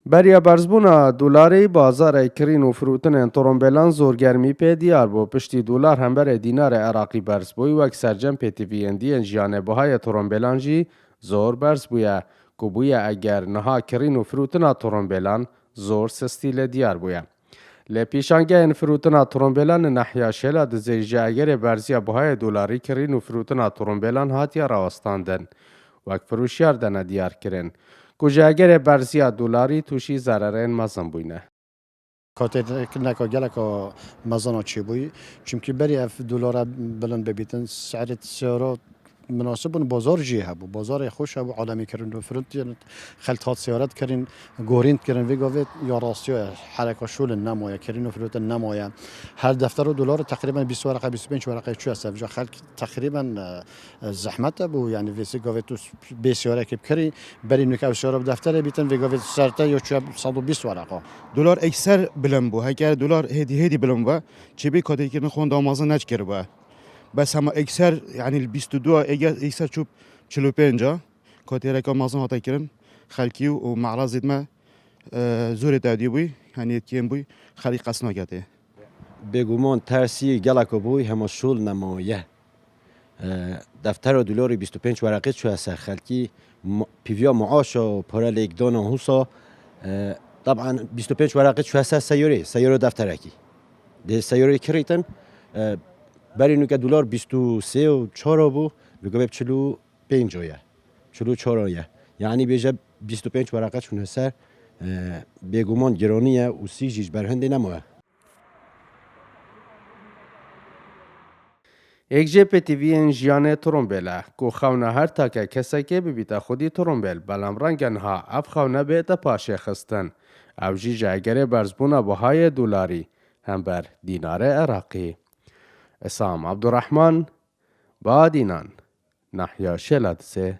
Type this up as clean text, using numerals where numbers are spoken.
بریا برزبونا دلاری بازار کرین و فروتن ترومبلان زورگرمی پی دیار بو پشتی دلار هم بر دینار عراقی برز بوی و سرجم پی تی وی اندی انجیانه بهای ترومبلان جی زور برز بویا که بویا اگر نها کرین و فروتن ترومبلان زور سستیل دیار بویا. لپیشانگه این فروتن ترومبلان نحیا شلا دزیجه اگر برزیا بهای دلاری کرین و فروتن ترومبلان هاتیا راستاندن وک فروشیار دنه دیار کرن. کجاگر برزیا دلاری توشی ضررین مزن بوینه. کاتر نکا گلکا مزانا چی بوی چونکی بری اف دلار بلند ببیتن سعر سیارات مناسب بازار جیه بو بازار خوش بو عالمی کردن و فرنت خلطات سیارات کردن گورینت کردن ویگاویت یا راستیه حرکت شول نمایا کردن و فرنت نمایا هر دفتر دلار تقریبا 20 ورقه 25 ورقه چه است جا خلق تقریبا زحمت بو یعنی ویسی گاویت تو 20 ورقه بکری بری نکاو سیارات دفتر بیتن ویگاویت سرتا یا 120 ورقه دلار اکثر بلند بو اگر دلار هدی بلند با چه بی کاری که نخون دامازه نچ کرد با بس هم اکثر یعنی 22 اکثر چوب 45 کاری را که مازن هاتا کردن خلکی و معرض ما زور دادی بوی یعنی کیم بوی خالی قصنا کرده بگومان ترسی گلک بوی همه شول نمایه دفتر دلار 25 ورقه چو از خلکی پیویا معاش و پاره لیک دانا حوسا طبعا 25 ورقه چو از سیاره دفترکی ده سیاره کریتن برای نوک دلار 23 و 4 بو بگویم 45 آیه 44 آیه یعنی بیجه 25 ورقه چون هسر بگومان گرانیه و سی جیج برهنده نموه یک جه پی تی وی انجیانه ترومبله که خونه هر تاکه کسی که ببیت خودی ترومبل بلام رنگن ها اف خونه بیت پاشه خستن او جی جاگر برزبون بهای دلاری هم بر دینار عراقی اسام عبدالرحمن بادینان نحیا شلد سه